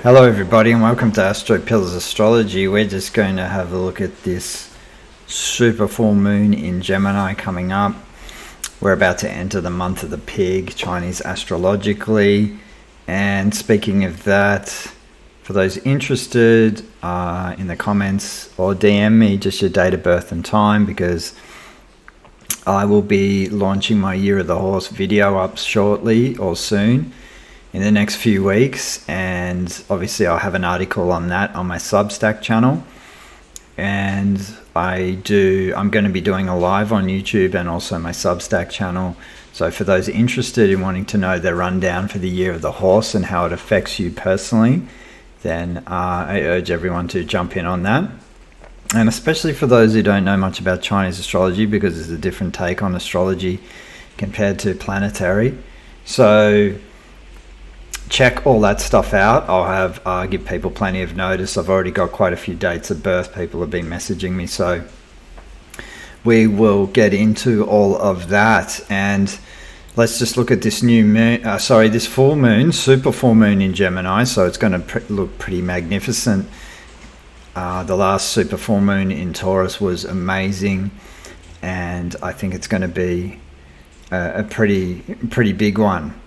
Hello everybody and welcome to Astrology. We're just going to have a look at this super full moon in Gemini coming up. We're about to enter the month of the pig, Chinese astrologically. And speaking of that, for those interested, in the comments or DM me just your date of birth and time, because I will be launching my Year of the Horse video up shortly or soon in the next few weeks, and obviously I'll have an article on that on my Substack channel. And I'm going to be doing a live on YouTube and also my Substack channel. So for those interested in wanting to know the rundown for the Year of the Horse and how it affects you personally, then I urge everyone to jump in on that. And especially for those who don't know much about Chinese astrology, because it's a different take on astrology compared to planetary. So check all that stuff out. I'll give people plenty of notice. I've already got quite a few dates of birth. People have been messaging me, so we will get into all of that. And let's just look at this new moon, this full moon, super full moon in Gemini. So it's going to look pretty magnificent. The last super full moon in Taurus was amazing, and I think it's going to be a pretty big one.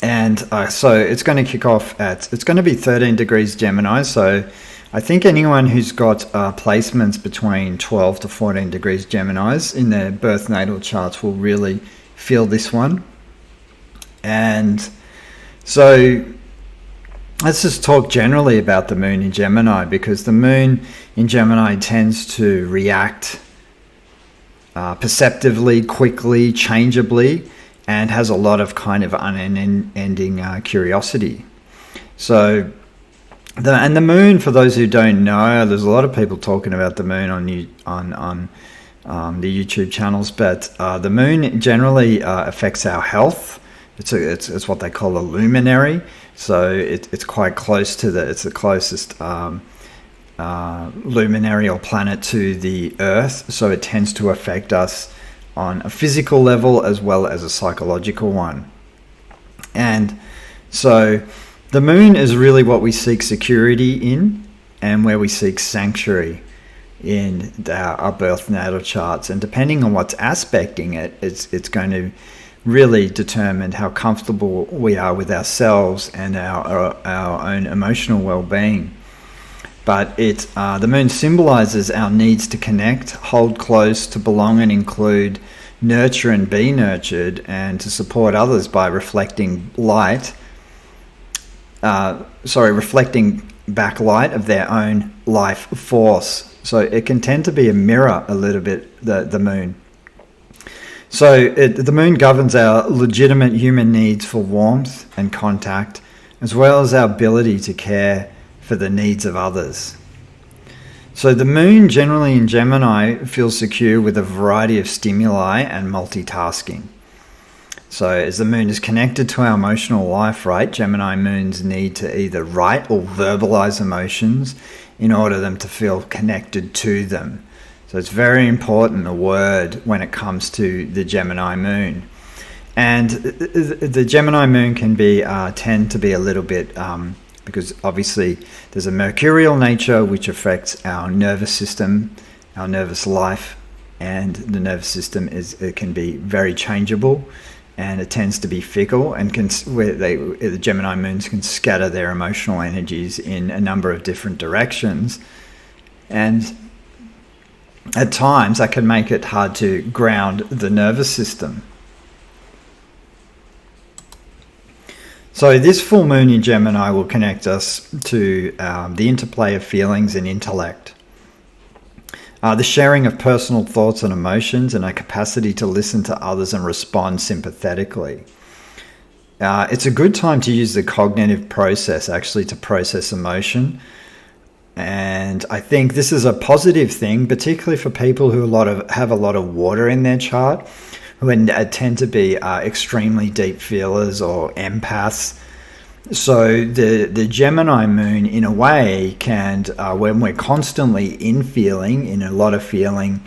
And so it's going to kick off it's going to be 13 degrees Gemini. So I think anyone who's got placements between 12 to 14 degrees Geminis in their birth natal charts will really feel this one. And so let's just talk generally about the moon in Gemini, because the moon in Gemini tends to react perceptively, quickly, changeably, and has a lot of kind of unending curiosity. So, the moon, for those who don't know, there's a lot of people talking about the moon on the YouTube channels, but the moon generally affects our health. It's what they call a luminary. So it's quite close to it's the closest luminary or planet to the Earth. So it tends to affect us on a physical level as well as a psychological one. And so the moon is really what we seek security in, and where we seek sanctuary in our birth natal charts. And depending on what's aspecting it, it's going to really determine how comfortable we are with ourselves and our own emotional well-being. But the moon symbolizes our needs to connect, hold close, to belong and include, nurture and be nurtured, and to support others by reflecting reflecting back light of their own life force. So it can tend to be a mirror a little bit, the moon. So the moon governs our legitimate human needs for warmth and contact, as well as our ability to care for the needs of others. So the moon generally in Gemini feels secure with a variety of stimuli and multitasking. So as the moon is connected to our emotional life, right, Gemini moons need to either write or verbalize emotions in order for them to feel connected to them. So it's very important, the word, when it comes to the Gemini moon. And the Gemini moon can tend to be a little bit, because obviously there's a mercurial nature which affects our nervous system, our nervous life, and the nervous system can be very changeable, and it tends to be fickle, and the Gemini moons can scatter their emotional energies in a number of different directions. And at times that can make it hard to ground the nervous system. So this full moon in Gemini will connect us to the interplay of feelings and intellect, the sharing of personal thoughts and emotions, and a capacity to listen to others and respond sympathetically. It's a good time to use the cognitive process actually to process emotion. And I think this is a positive thing, particularly for people who have a lot of water in their chart, who tend to be extremely deep feelers or empaths. So the Gemini moon, in a way, can, when we're constantly in a lot of feeling,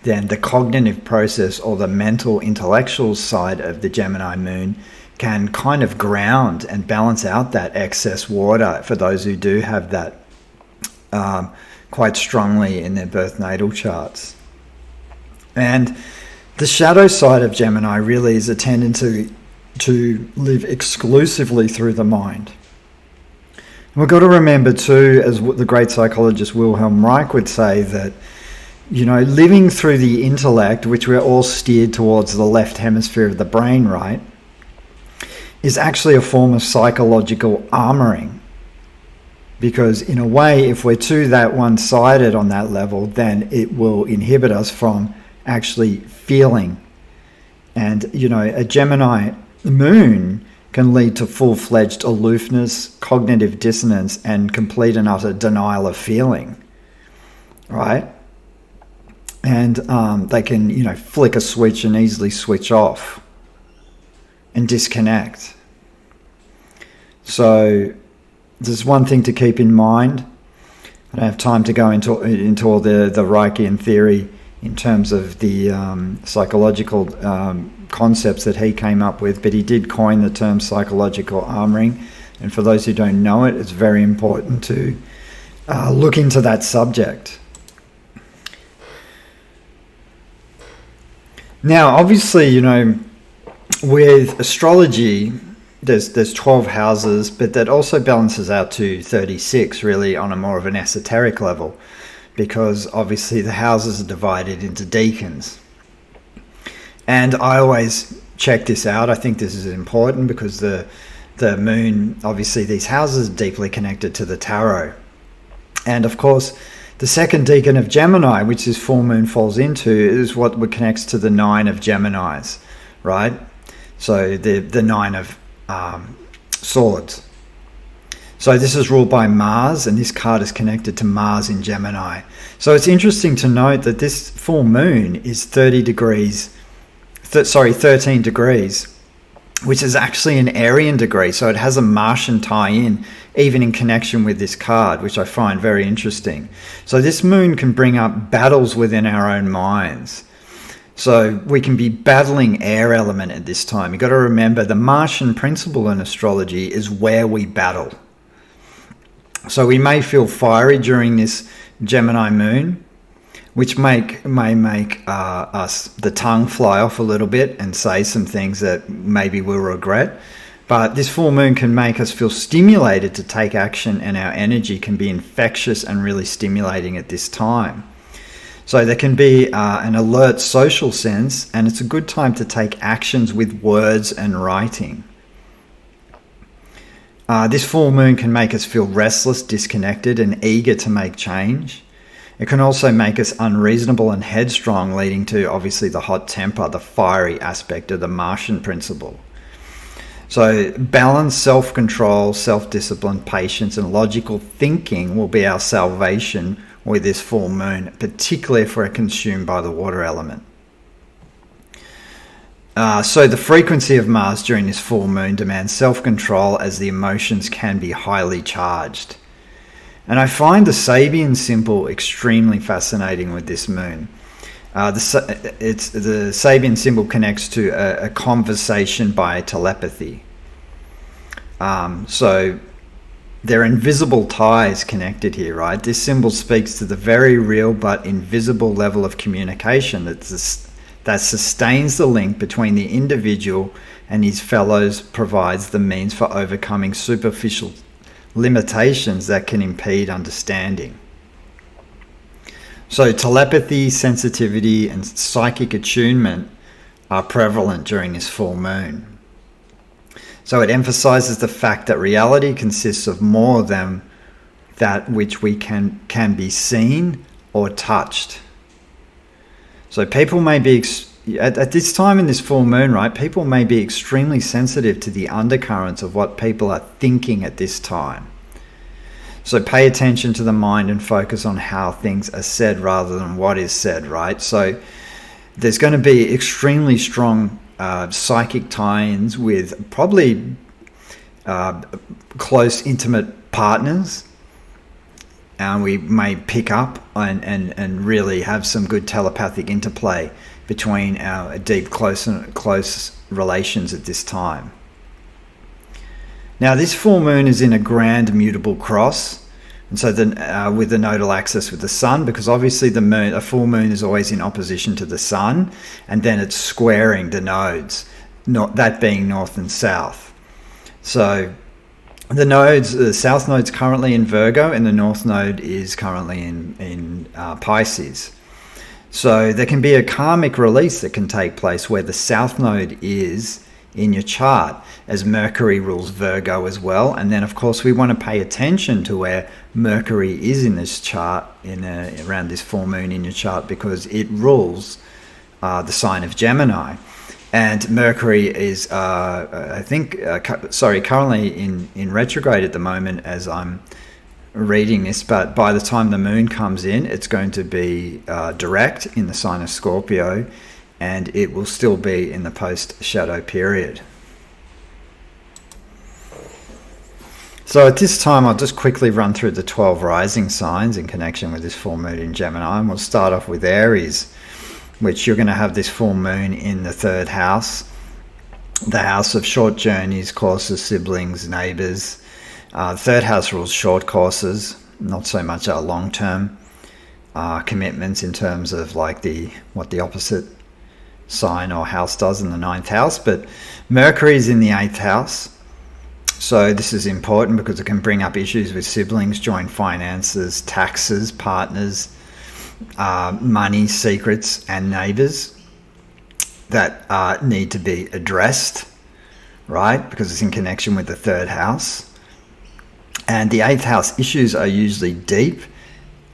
then the cognitive process or the mental intellectual side of the Gemini moon can kind of ground and balance out that excess water for those who do have that quite strongly in their birth natal charts. And the shadow side of Gemini really is a tendency to live exclusively through the mind. And we've got to remember too, as the great psychologist Wilhelm Reich would say, that living through the intellect, which we're all steered towards the left hemisphere of the brain, right, is actually a form of psychological armoring. Because in a way, if we're too that one-sided on that level, then it will inhibit us from actually feeling. And, a Gemini moon can lead to full-fledged aloofness, cognitive dissonance, and complete and utter denial of feeling, right? And they can, flick a switch and easily switch off and disconnect. So there's one thing to keep in mind. I don't have time to go into all the Reichian theory in terms of the psychological concepts that he came up with, but he did coin the term psychological armoring. And for those who don't know it, it's very important to look into that subject. Now, obviously, with astrology, there's 12 houses, but that also balances out to 36, really, on a more of an esoteric level, because obviously the houses are divided into decans. And I always check this out. I think this is important because the moon, obviously these houses are deeply connected to the tarot. And of course, the second decan of Gemini, which this full moon falls into, is what connects to the 9 of Geminis, right? So the 9 of swords. So this is ruled by Mars, and this card is connected to Mars in Gemini. So it's interesting to note that this full moon is 13 degrees, which is actually an Aryan degree. So it has a Martian tie-in, even in connection with this card, which I find very interesting. So this moon can bring up battles within our own minds. So we can be battling air element at this time. You've got to remember the Martian principle in astrology is where we battle. So we may feel fiery during this Gemini moon, which may make us the tongue fly off a little bit and say some things that maybe we'll regret. But this full moon can make us feel stimulated to take action, and our energy can be infectious and really stimulating at this time. So there can be an alert social sense, and it's a good time to take actions with words and writing. This full moon can make us feel restless, disconnected, and eager to make change. It can also make us unreasonable and headstrong, leading to obviously the hot temper, the fiery aspect of the Martian principle. So balance, self-control, self-discipline, patience, and logical thinking will be our salvation with this full moon, particularly if we're consumed by the water element. So the frequency of Mars during this full moon demands self-control, as the emotions can be highly charged. And I find the Sabian symbol extremely fascinating with this moon. The Sabian symbol connects to a conversation by telepathy. So there are invisible ties connected here, right? This symbol speaks to the very real but invisible level of communication that sustains the link between the individual and his fellows, provides the means for overcoming superficial limitations that can impede understanding. So telepathy, sensitivity, and psychic attunement are prevalent during this full moon. So it emphasizes the fact that reality consists of more than that which we can be seen or touched. So people may be, at this time in this full moon, right, people may be extremely sensitive to the undercurrents of what people are thinking at this time. So pay attention to the mind and focus on how things are said rather than what is said, right? So there's going to be extremely strong psychic tie-ins with probably close, intimate partners. And we may pick up and really have some good telepathic interplay between our deep, close relations at this time. Now this full moon is in a grand mutable cross, and so then with the nodal axis with the sun, because obviously a full moon is always in opposition to the sun, and then it's squaring the nodes, that being north and south. So the south node's currently in Virgo, and the north node is currently in Pisces. So there can be a karmic release that can take place where the south node is in your chart, as Mercury rules Virgo as well. And then of course we want to pay attention to where Mercury is in this chart, around this full moon in your chart, because it rules the sign of Gemini. And Mercury is currently in retrograde at the moment as I'm reading this, but by the time the moon comes in, it's going to be direct in the sign of Scorpio, and it will still be in the post-shadow period. So at this time, I'll just quickly run through the 12 rising signs in connection with this full moon in Gemini, and we'll start off with Aries, which you're going to have this full moon in the 3rd house, the house of short journeys, courses, siblings, neighbors. The 3rd house rules short courses, not so much long-term commitments in terms of like what the opposite sign or house does in the 9th house. But Mercury is in the 8th house, so this is important because it can bring up issues with siblings, joint finances, taxes, partners, money, secrets, and neighbors that need to be addressed, right? Because it's in connection with the 3rd house. And the 8th house issues are usually deep,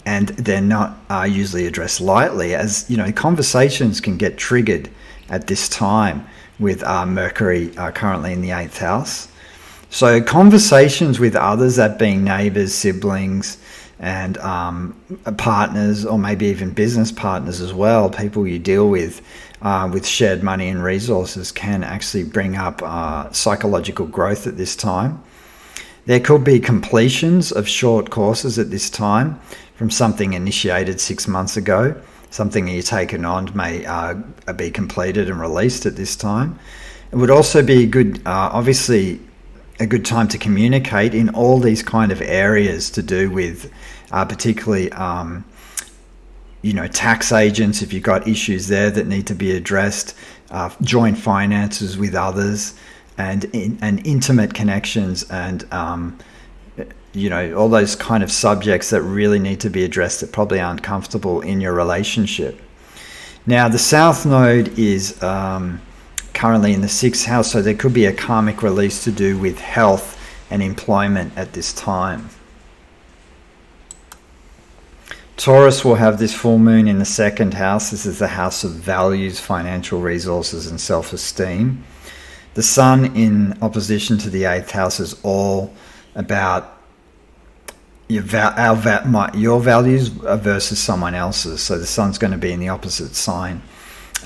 and they're not usually addressed lightly, as you know, conversations can get triggered at this time with Mercury currently in the 8th house. So conversations with others, that being neighbors, siblings, and partners, or maybe even business partners as well, people you deal with shared money and resources, can actually bring up psychological growth at this time. There could be completions of short courses at this time from something initiated 6 months ago. Something you've taken on may be completed and released at this time. It would also be obviously a good time to communicate in all these kind of areas to do with particularly tax agents, if you've got issues there that need to be addressed, joint finances with others, and intimate connections, and all those kind of subjects that really need to be addressed that probably aren't comfortable in your relationship. Now the south node is currently in the 6th house, so there could be a karmic release to do with health and employment at this time. Taurus will have this full moon in the 2nd house. This is the house of values, financial resources, and self-esteem. The sun in opposition to the 8th house is all about your values versus someone else's. So the sun's going to be in the opposite sign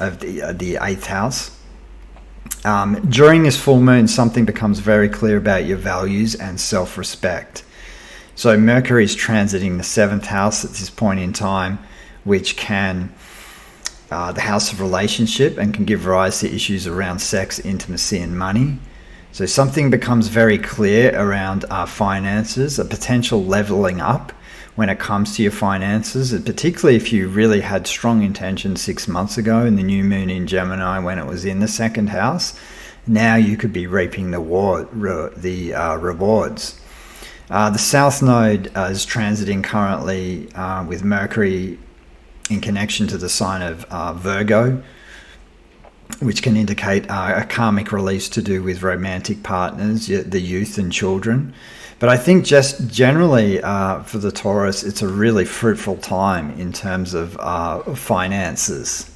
of the 8th house. During this full moon, something becomes very clear about your values and self-respect. So Mercury is transiting the 7th house at this point in time, which can the house of relationship, and can give rise to issues around sex, intimacy, and money. So something becomes very clear around finances, a potential leveling up when it comes to your finances, and particularly if you really had strong intentions 6 months ago in the new moon in Gemini when it was in the 2nd house. Now you could be reaping the rewards. The south node is transiting currently with Mercury in connection to the sign of Virgo, which can indicate a karmic release to do with romantic partners, the youth and children. But I think just generally for the Taurus, it's a really fruitful time in terms of finances.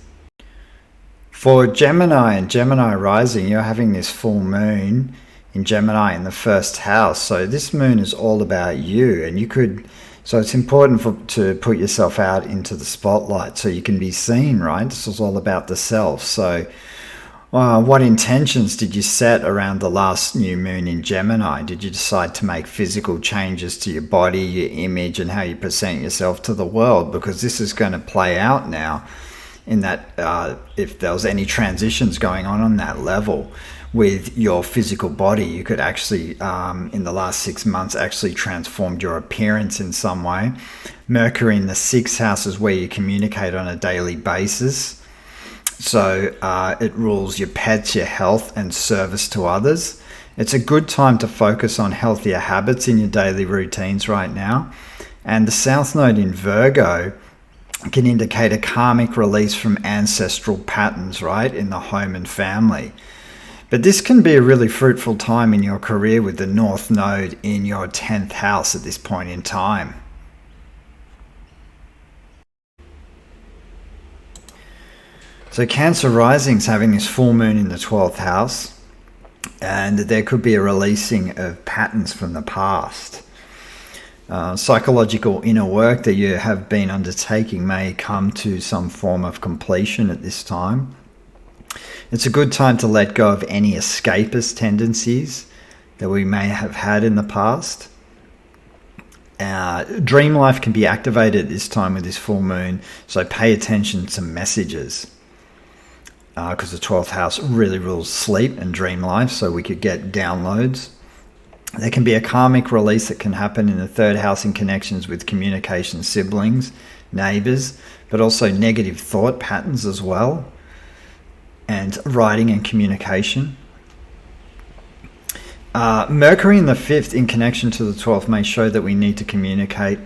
For Gemini and Gemini rising, you're having this full moon in Gemini in the 1st house. So this moon is all about you, and so it's important to put yourself out into the spotlight so you can be seen, right? This is all about the self. So what intentions did you set around the last new moon in Gemini? Did you decide to make physical changes to your body, your image, and how you present yourself to the world? Because this is going to play out now in that if there was any transitions going on that level, with your physical body. You could actually, in the last 6 months, actually transformed your appearance in some way. Mercury in the 6th house is where you communicate on a daily basis. So it rules your pets, your health, and service to others. It's a good time to focus on healthier habits in your daily routines right now. And the South Node in Virgo can indicate a karmic release from ancestral patterns, right, in the home and family. But this can be a really fruitful time in your career with the North Node in your 10th house at this point in time. So Cancer rising is having this full moon in the 12th house, and there could be a releasing of patterns from the past. Psychological inner work that you have been undertaking may come to some form of completion at this time. It's a good time to let go of any escapist tendencies that we may have had in the past. Dream life can be activated at this time with this full moon, so pay attention to messages. Because the 12th house really rules sleep and dream life, so we could get downloads. There can be a karmic release that can happen in the 3rd house in connections with communication, siblings, neighbors, but also negative thought patterns as well, and writing and communication. Mercury in the 5th in connection to the 12th may show that we need to communicate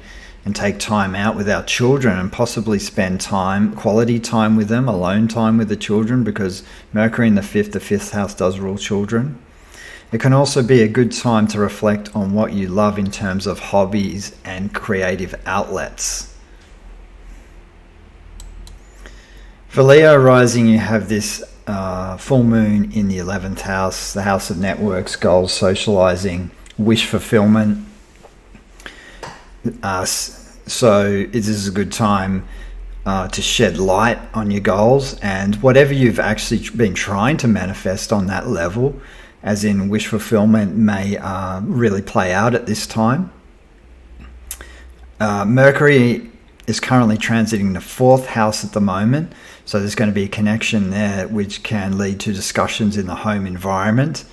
and take time out with our children and possibly spend time, quality time with them, alone time with the children, because Mercury in the 5th house does rule children. It can also be a good time to reflect on what you love in terms of hobbies and creative outlets. For Leo rising, you have this full moon in the 11th house, the house of networks, goals, socializing, wish fulfillment. So this is a good time to shed light on your goals, and whatever you've actually been trying to manifest on that level, as in wish fulfillment, may really play out at this time. Mercury is currently transiting the 4th house at the moment, so there's going to be a connection there which can lead to discussions in the home environment.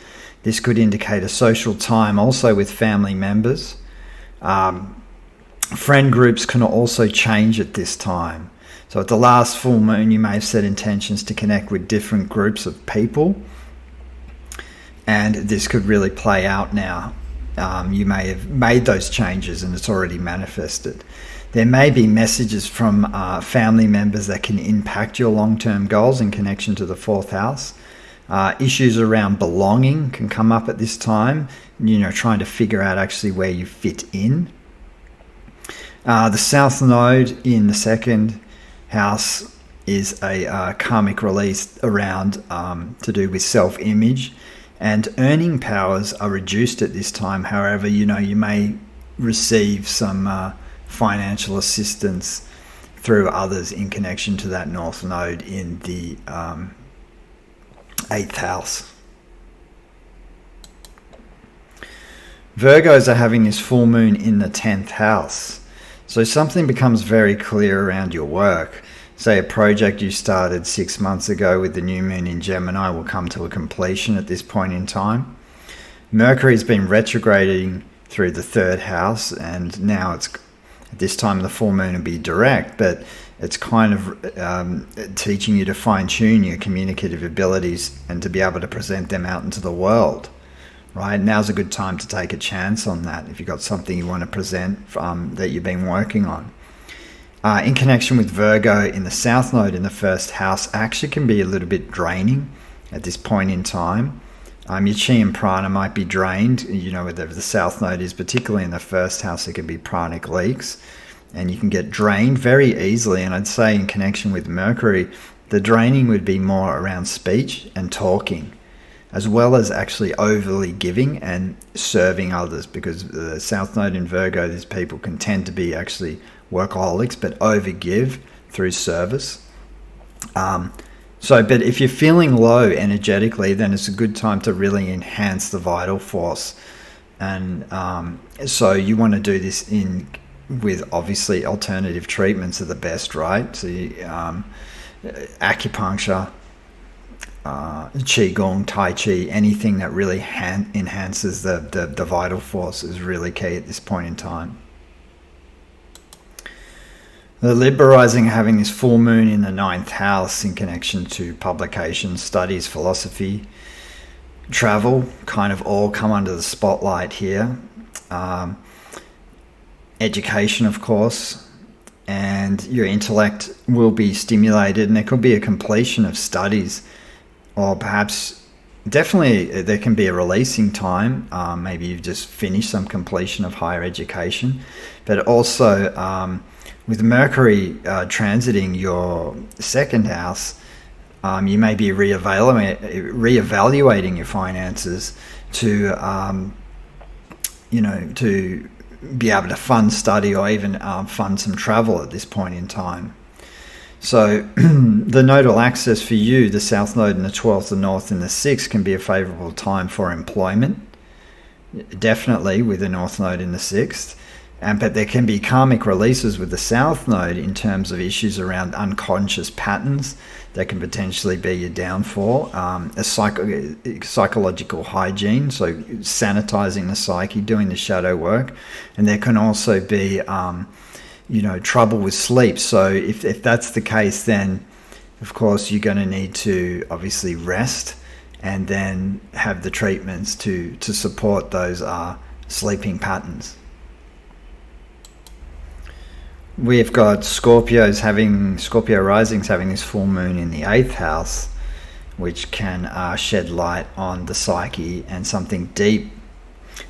This could indicate a social time also with family members. Friend groups can also change at this time. So at the last full moon, you may have set intentions to connect with different groups of people, and this could really play out now. You may have made those changes and it's already manifested. There may be messages from family members that can impact your long-term goals in connection to the 4th house. Issues around belonging can come up at this time, trying to figure out actually where you fit in. The South Node in the 2nd house is a karmic release around to do with self-image, and earning powers are reduced at this time. However, you may receive some financial assistance through others in connection to that North Node in the 8th house. Virgos are having this full moon in the 10th house. So something becomes very clear around your work. Say a project you started 6 months ago with the new moon in Gemini will come to a completion at this point in time. Mercury has been retrograding through the 3rd house, and now it's at this time the full moon will be direct, but it's kind of teaching you to fine-tune your communicative abilities and to be able to present them out into the world. Right, now's a good time to take a chance on that if you've got something you want to present that you've been working on. In connection with Virgo in the South Node in the 1st house, actually can be a little bit draining at this point in time. Your chi and prana might be drained, whether the South Node is, particularly in the 1st house, there can be pranic leaks, and you can get drained very easily. And I'd say in connection with Mercury, the draining would be more around speech and talking, as well as actually overly giving and serving others, because the South Node in Virgo, these people can tend to be actually workaholics, but overgive through service. But if you're feeling low energetically, then it's a good time to really enhance the vital force. And so you want to do this with obviously alternative treatments are the best, right? So acupuncture, Qigong, Tai Chi, anything that really enhances the vital force is really key at this point in time. The Libra rising having this full moon in the 9th house in connection to publications, studies, philosophy, travel, kind of all come under the spotlight here. Education, of course, and your intellect will be stimulated, and there could be a completion of studies, or perhaps definitely there can be a releasing time. Maybe you've just finished some completion of higher education, but also with Mercury transiting your 2nd house, you may be reevaluating your finances to, to be able to fund study or even fund some travel at this point in time. So the nodal axis for you, the South Node in the 12th, the North in the 6th, can be a favorable time for employment, definitely with the North Node in the 6th. But there can be karmic releases with the South Node in terms of issues around unconscious patterns that can potentially be your downfall. A psychological hygiene, so sanitizing the psyche, doing the shadow work. And there can also be, trouble with sleep. So if that's the case, then of course you're going to need to obviously rest and then have the treatments to support those sleeping patterns. We've got Scorpio risings having this full moon in the 8th house, which can shed light on the psyche and something deep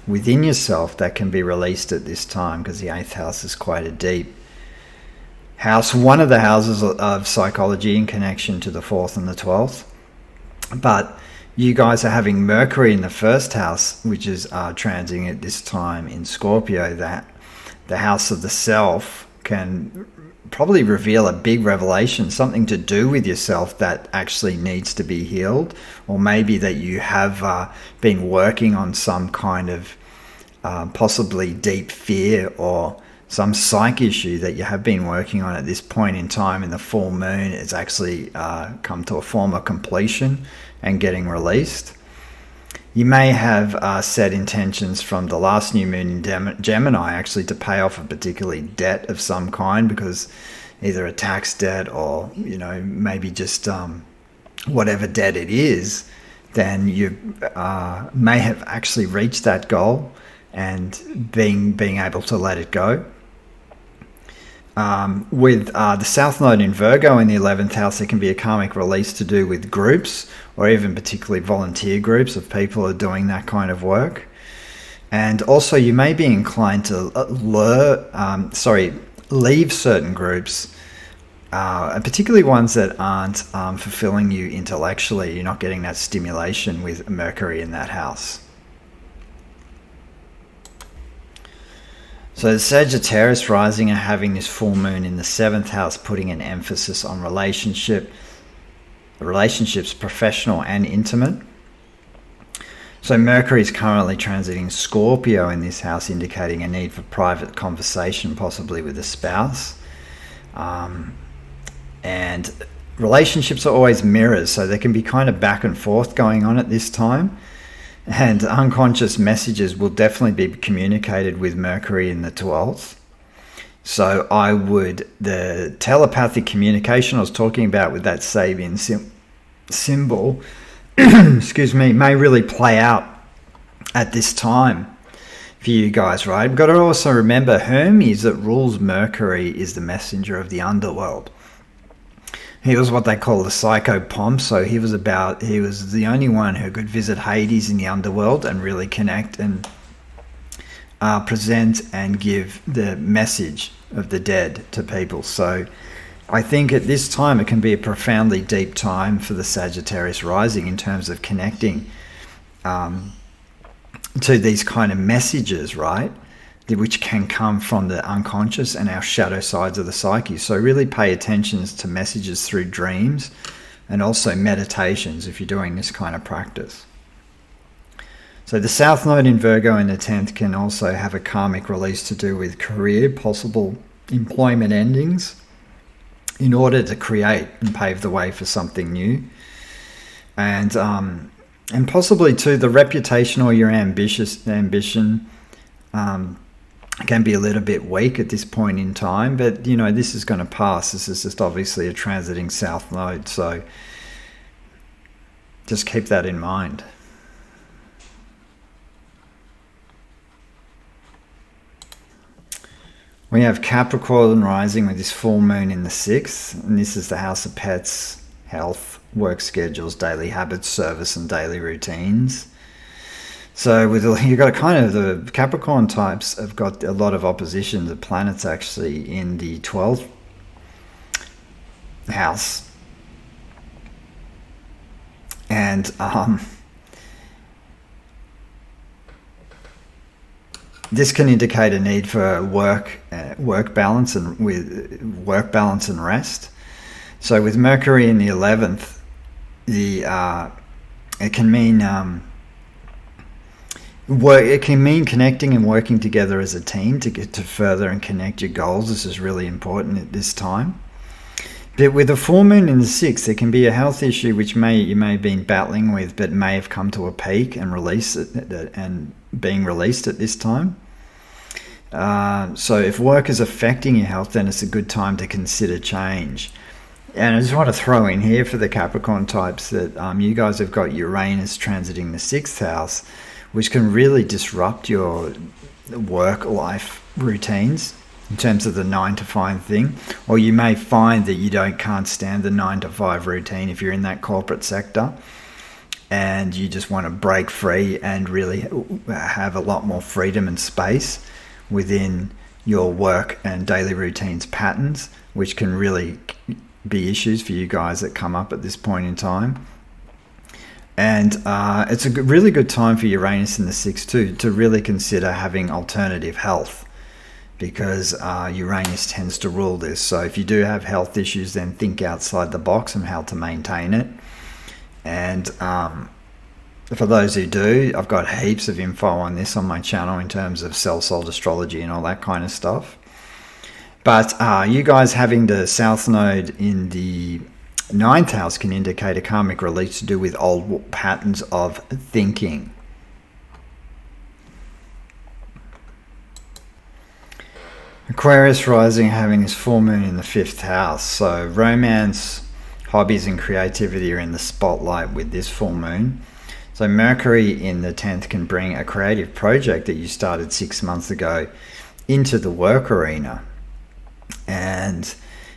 within yourself that can be released at this time, because the 8th house is quite a deep house, one of the houses of psychology in connection to the 4th and the 12th. But you guys are having Mercury in the 1st house, which is transiting at this time in Scorpio, that the house of the self can probably reveal a big revelation, something to do with yourself that actually needs to be healed, or maybe that you have been working on some kind of possibly deep fear or some psych issue that you have been working on at this point in time. In the full moon, it's actually come to a form of completion and getting released. You may have set intentions from the last new moon in Gemini actually to pay off a particular debt of some kind, because either a tax debt or, maybe just whatever debt it is, then you may have actually reached that goal and being able to let it go. With the South Node in Virgo in the 11th house, there can be a karmic release to do with groups, or even particularly volunteer groups of people who are doing that kind of work. And also you may be inclined to leave certain groups, particularly ones that aren't fulfilling you intellectually. You're not getting that stimulation with Mercury in that house. So the Sagittarius rising are having this full moon in the 7th house, putting an emphasis on relationships, professional and intimate. So Mercury is currently transiting Scorpio in this house, indicating a need for private conversation, possibly with a spouse. And relationships are always mirrors, so there can be kind of back and forth going on at this time. And unconscious messages will definitely be communicated with Mercury in the 12th. So the telepathic communication I was talking about with that Sabian symbol, excuse me, may really play out at this time for you guys, right? We've got to also remember Hermes, that rules Mercury, is the messenger of the underworld. He was what they call the psychopomp, so he was the only one who could visit Hades in the underworld and really connect and present and give the message of the dead to people. So I think at this time it can be a profoundly deep time for the Sagittarius rising in terms of connecting to these kind of messages, right? Which can come from the unconscious and our shadow sides of the psyche. So really pay attention to messages through dreams and also meditations if you're doing this kind of practice. So the South Node in Virgo in the 10th can also have a karmic release to do with career, possible employment endings, in order to create and pave the way for something new. And possibly too, the reputation or your ambition can be a little bit weak at this point in time, but you know, this is going to pass. This is just obviously a transiting south node, so just keep that in mind. We have Capricorn rising with this full moon in the 6th, and this is the house of pets, health, work schedules, daily habits, service, and daily routines. So you've got kind of the Capricorn types have got a lot of opposition. The planets actually in the 12th house. And this can indicate a need for work balance and rest. So with Mercury in the 11th, it can mean it can mean connecting and working together as a team to get to further and connect your goals. This is really important at this time. But with a full moon in the 6th, there can be a health issue which you may have been battling with, but may have come to a peak and being released at this time. So if work is affecting your health, then it's a good time to consider change. And I just want to throw in here for the Capricorn types that you guys have got Uranus transiting the 6th house, which can really disrupt your work-life routines in terms of the 9 to 5 thing. Or you may find that you can't stand the 9 to 5 routine if you're in that corporate sector and you just want to break free and really have a lot more freedom and space within your work and daily routines patterns, which can really be issues for you guys that come up at this point in time. And it's a really good time for Uranus in the 6th too to really consider having alternative health, because Uranus tends to rule this. So if you do have health issues, then think outside the box and how to maintain it. And for those who do, I've got heaps of info on this on my channel in terms of cell-sold astrology and all that kind of stuff. But you guys having the South Node in the 9th house can indicate a karmic release to do with old patterns of thinking. Aquarius rising having his full moon in the 5th house. So romance, hobbies and creativity are in the spotlight with this full moon. So Mercury in the 10th can bring a creative project that you started 6 months ago into the work arena. And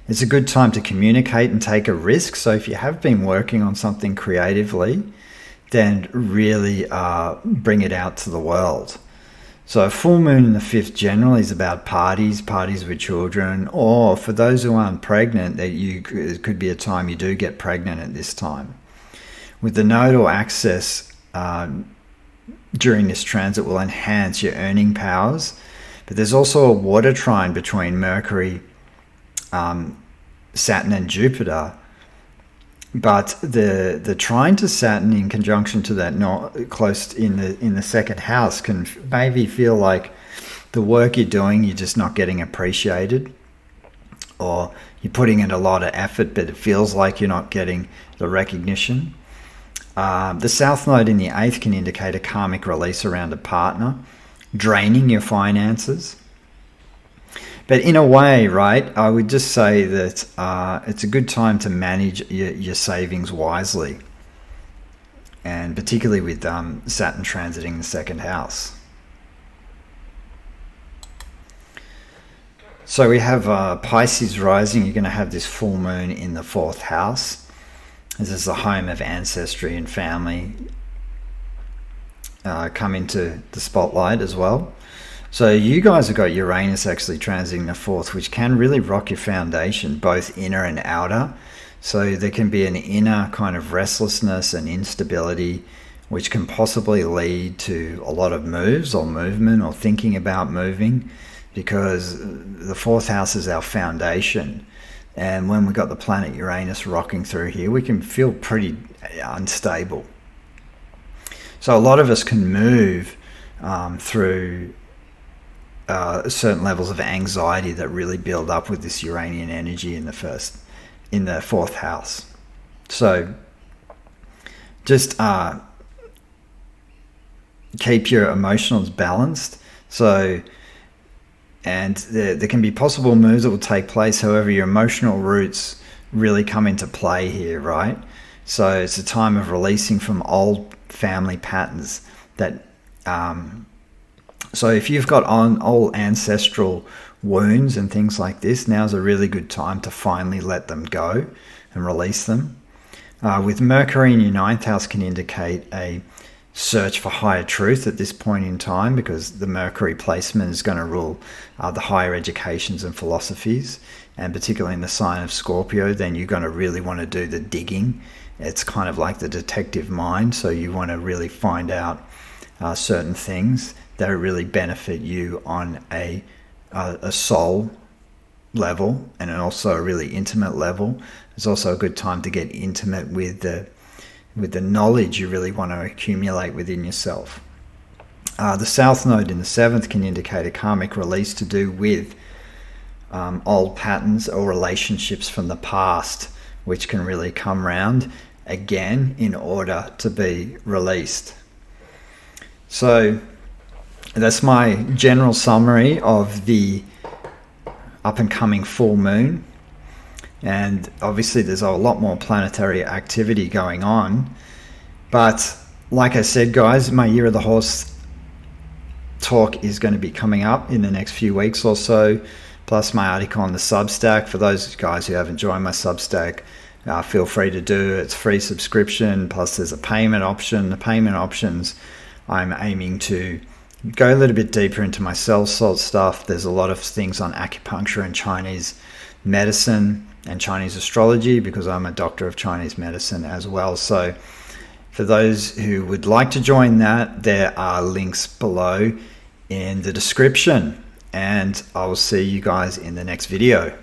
it's a good time to communicate and take a risk. So if you have been working on something creatively, then really bring it out to the world. So a full moon in the 5th generally is about parties with children, or for those who aren't pregnant, it could be a time you do get pregnant at this time. With the nodal axis during this transit will enhance your earning powers, but there's also a water trine between Mercury, Saturn and Jupiter, but the trine to Saturn in conjunction to that close in the 2nd house can maybe feel like the work you're doing, you're just not getting appreciated, or you're putting in a lot of effort but it feels like you're not getting the recognition. The South Node in the 8th can indicate a karmic release around a partner, draining your finances. But in a way, right, I would just say that it's a good time to manage your savings wisely, and particularly with Saturn transiting the 2nd house. So we have Pisces rising. You're going to have this full moon in the 4th house. This is the home of ancestry and family come into the spotlight as well. So you guys have got Uranus actually transiting the 4th, which can really rock your foundation, both inner and outer. So there can be an inner kind of restlessness and instability, which can possibly lead to a lot of moves or movement or thinking about moving, because the 4th house is our foundation. And when we got the planet Uranus rocking through here, we can feel pretty unstable. So a lot of us can move through certain levels of anxiety that really build up with this Uranian energy in the 4th house. So just keep your emotions balanced. So, and there can be possible moves that will take place. However, your emotional roots really come into play here, right? So it's a time of releasing from old family patterns that, so if you've got old ancestral wounds and things like this, now's a really good time to finally let them go and release them. With Mercury in your 9th house can indicate a search for higher truth at this point in time, because the Mercury placement is going to rule the higher educations and philosophies, and particularly in the sign of Scorpio, then you're going to really want to do the digging. It's kind of like the detective mind, so you want to really find out certain things that really benefit you on a soul level, and also a really intimate level. It's also a good time to get intimate with the knowledge you really want to accumulate within yourself. The South Node in the 7th can indicate a karmic release to do with old patterns or relationships from the past, which can really come round again in order to be released. So that's my general summary of the up and coming full moon. And obviously there's a lot more planetary activity going on. But like I said, guys, my Year of the Horse talk is going to be coming up in the next few weeks or so, plus my article on the Substack. For those guys who haven't joined my Substack, feel free to do it. It's free subscription, plus there's a payment option. The payment options, I'm aiming to go a little bit deeper into my cell salt stuff. There's a lot of things on acupuncture and Chinese medicine and Chinese astrology, because I'm a doctor of Chinese medicine as well. So for those who would like to join that, there are links below in the description, and I will see you guys in the next video.